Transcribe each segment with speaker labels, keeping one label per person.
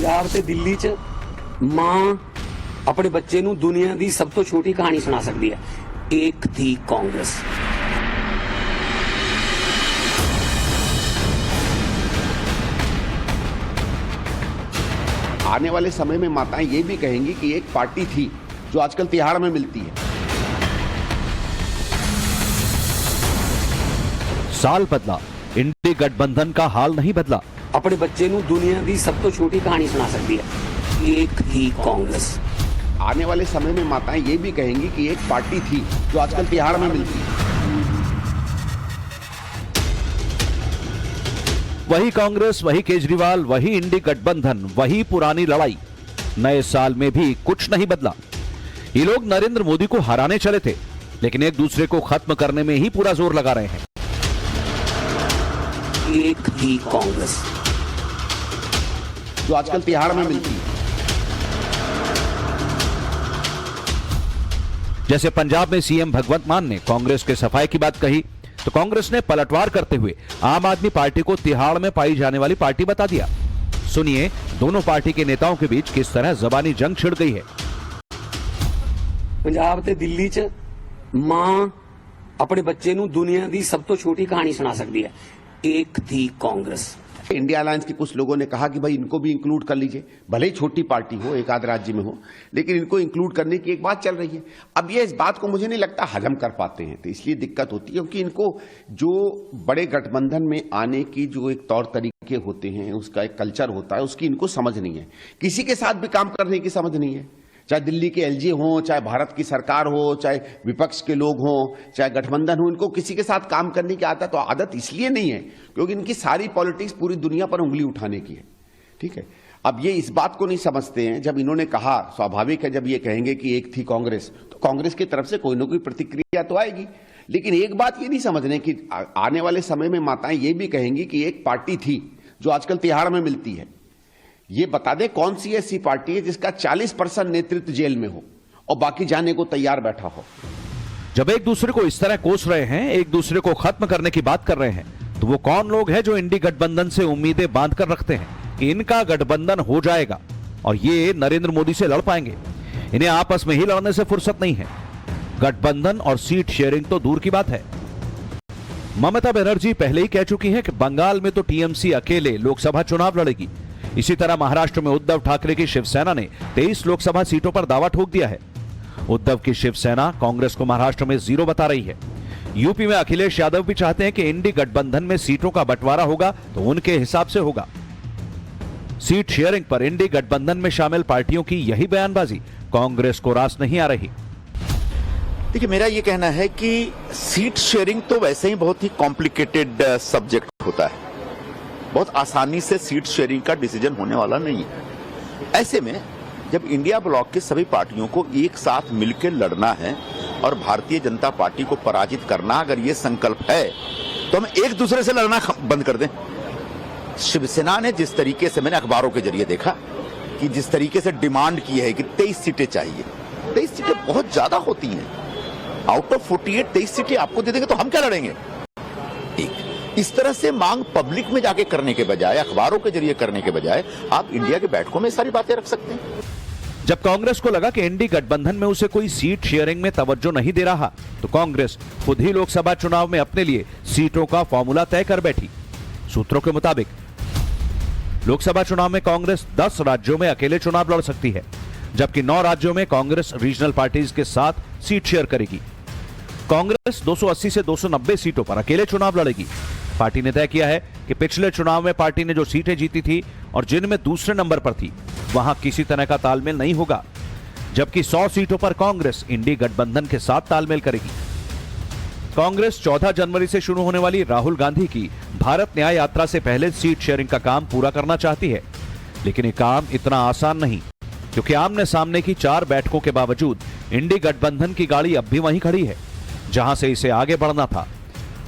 Speaker 1: पंजाब ते दिल्ली च मां अपने बच्चे नूं दुनिया दी सब तो छोटी कहानी सुना सकती है। एक थी कांग्रेस।
Speaker 2: आने वाले समय में माताएं ये भी कहेंगी कि एक पार्टी थी जो आजकल तिहाड़ में मिलती है।
Speaker 3: साल बदला, इंडी गठबंधन का हाल नहीं बदला।
Speaker 1: अपने बच्चे नूं दुनिया दी सब तो छोटी कहानी सुना सकती है। एक थी कांग्रेस।
Speaker 2: आने वाले समय में माताएं ये भी कहेंगी कि एक पार्टी थी जो आजकल तिहाड़ में मिलती है।
Speaker 3: वही कांग्रेस, वही केजरीवाल, वही इंडी गठबंधन, वही पुरानी लड़ाई। नए साल में भी कुछ नहीं बदला। ये लोग नरेंद्र मोदी को हराने चले थे, लेकिन एक दूसरे को खत्म करने में ही पूरा जोर लगा रहे हैं।
Speaker 1: एक थी कांग्रेस
Speaker 2: जो आजकल तिहाड़ में मिलती है।
Speaker 3: जैसे पंजाब में सीएम भगवंत मान ने कांग्रेस के सफाई की बात कही, तो कांग्रेस ने पलटवार करते हुए आम आदमी पार्टी को तिहाड़ में पाई जाने वाली पार्टी बता दिया। सुनिए दोनों पार्टी के नेताओं के बीच किस तरह जबानी जंग छिड़ गई है।
Speaker 1: पंजाब ते दिल्ली च मां अपने बच्चे नूं दुनिया दी सब तो छोटी कहानी सुना सकती है। एक थी कांग्रेस।
Speaker 2: इंडिया अलायंस के कुछ लोगों ने कहा कि भाई इनको भी इंक्लूड कर लीजिए, भले ही छोटी पार्टी हो, एक आध राज्य में हो, लेकिन इनको इंक्लूड करने की एक बात चल रही है। अब ये इस बात को मुझे नहीं लगता हजम कर पाते हैं, तो इसलिए दिक्कत होती है, क्योंकि इनको जो बड़े गठबंधन में आने की जो एक तौर तरीके होते हैं, उसका एक कल्चर होता है, उसकी इनको समझ नहीं है। किसी के साथ भी काम करने की समझ नहीं है, चाहे दिल्ली के एलजी हो, चाहे भारत की सरकार हो, चाहे विपक्ष के लोग हों, चाहे गठबंधन हो, इनको किसी के साथ काम करने की आदत इसलिए नहीं है क्योंकि इनकी सारी पॉलिटिक्स पूरी दुनिया पर उंगली उठाने की है। ठीक है, अब ये इस बात को नहीं समझते हैं। जब इन्होंने कहा, स्वाभाविक है जब ये कहेंगे कि एक थी कांग्रेस, तो कांग्रेस की तरफ से कोई ना कोई प्रतिक्रिया तो आएगी, लेकिन एक बात ये नहीं समझने की आने वाले समय में माताएं ये भी कहेंगी कि एक पार्टी थी जो आजकल तिहाड़ में मिलती है। ये बता दे कौन सी ऐसी पार्टी है जिसका 40% नेतृत्व जेल में हो और बाकी जाने को तैयार बैठा हो।
Speaker 3: जब एक दूसरे को इस तरह कोस रहे हैं, एक दूसरे को खत्म करने की बात कर रहे हैं, तो वो कौन लोग हैं जो इंडी गठबंधन से उम्मीदें बांध कर रखते हैं कि इनका गठबंधन हो जाएगा और ये नरेंद्र मोदी से लड़ पाएंगे। इन्हें आपस में ही लड़ने से फुर्सत नहीं है। गठबंधन और सीट शेयरिंग तो दूर की बात है। ममता बनर्जी पहले ही कह चुकी हैं कि बंगाल में तो टीएमसी अकेले लोकसभा चुनाव लड़ेगी। इसी तरह महाराष्ट्र में उद्धव ठाकरे की शिवसेना ने 23 लोकसभा सीटों पर दावा ठोक दिया है। उद्धव की शिवसेना कांग्रेस को महाराष्ट्र में 0 बता रही है। यूपी में अखिलेश यादव भी चाहते हैं कि इंडी गठबंधन में सीटों का बंटवारा होगा तो उनके हिसाब से होगा। सीट शेयरिंग पर इंडी गठबंधन में शामिल पार्टियों की यही बयानबाजी कांग्रेस को रास नहीं आ रही।
Speaker 4: देखिए, मेरा यह कहना है कि सीट शेयरिंग तो वैसे ही बहुत ही कॉम्प्लिकेटेड सब्जेक्ट होता है, बहुत आसानी से सीट शेयरिंग का डिसीजन होने वाला नहीं है। ऐसे में जब इंडिया ब्लॉक के सभी पार्टियों को एक साथ मिलकर लड़ना है और भारतीय जनता पार्टी को पराजित करना अगर ये संकल्प है, तो हम एक दूसरे से लड़ना बंद कर दें। शिवसेना ने जिस तरीके से, मैंने अखबारों के जरिए देखा कि जिस तरीके से डिमांड की है कि 23 सीटें चाहिए, 23 सीटें बहुत ज्यादा होती हैं। आउट ऑफ 48 23 सीटें आपको दे देंगे तो हम क्या लड़ेंगे? इस तरह से मांग पब्लिक में जाके करने के बजाय, अखबारों के जरिए करने के बजाय, आप इंडिया के बैठकों में सारी बातें रख सकते हैं।
Speaker 3: जब कांग्रेस को लगा कि इंडी गठबंधन में उसे कोई सीट शेयरिंग में तवज्जो नहीं दे रहा, तो कांग्रेस खुद ही लोकसभा चुनाव में अपने लिए सीटों का फॉर्मूला तय कर बैठी। सूत्रों के मुताबिक लोकसभा चुनाव में कांग्रेस 10 राज्यों में अकेले चुनाव लड़ सकती है, जबकि 9 राज्यों में कांग्रेस रीजनल पार्टीज के साथ सीट शेयर करेगी। कांग्रेस 280 से 290 सीटों पर अकेले चुनाव लड़ेगी। पार्टी ने तय किया है कि पिछले चुनाव में पार्टी ने जो सीटें जीती थी और जिनमें दूसरे नंबर पर थी, वहां किसी तरह का तालमेल नहीं होगा, जबकि 100 सीटों पर कांग्रेस इंडी गठबंधन के साथ तालमेल करेगी। कांग्रेस 14 जनवरी से शुरू होने वाली राहुल गांधी की भारत न्याय यात्रा से पहले सीट शेयरिंग का काम पूरा करना चाहती है, लेकिन ये काम इतना आसान नहीं, क्योंकि आमने सामने की 4 बैठकों के बावजूद इंडी गठबंधन की गाड़ी अब भी वहीं खड़ी है जहां से इसे आगे बढ़ना था।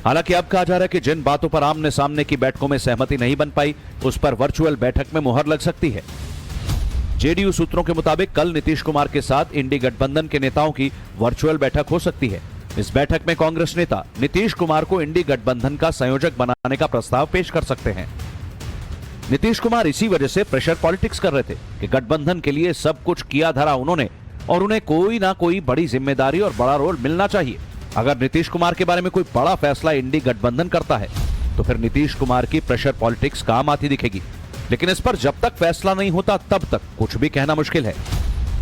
Speaker 3: हालांकि अब कहा जा रहा है कि जिन बातों पर आमने सामने की बैठकों में सहमति नहीं बन पाई, उस पर वर्चुअल बैठक में मुहर लग सकती है। जेडीयू सूत्रों के मुताबिक कल नीतीश कुमार के साथ इंडी गठबंधन के नेताओं की वर्चुअल बैठक हो सकती है। इस बैठक में कांग्रेस नेता नीतीश कुमार को इंडी गठबंधन का संयोजक बनाने का प्रस्ताव पेश कर सकते हैं। नीतीश कुमार इसी वजह से प्रेशर पॉलिटिक्स कर रहे थे कि गठबंधन के लिए सब कुछ किया धरा उन्होंने और उन्हें कोई ना कोई बड़ी जिम्मेदारी और बड़ा रोल मिलना चाहिए। अगर नीतीश कुमार के बारे में कोई बड़ा फैसला इंडी गठबंधन करता है तो फिर नीतीश कुमार की प्रेशर पॉलिटिक्स काम आती दिखेगी। लेकिन इस पर जब तक फैसला नहीं होता तब तक कुछ भी कहना मुश्किल है,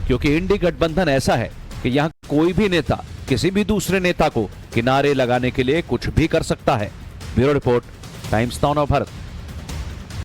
Speaker 3: क्योंकि इंडी गठबंधन ऐसा है कि यहाँ कोई भी नेता किसी भी दूसरे नेता को किनारे लगाने के लिए कुछ भी कर सकता है। Bureau report, times now Bharat.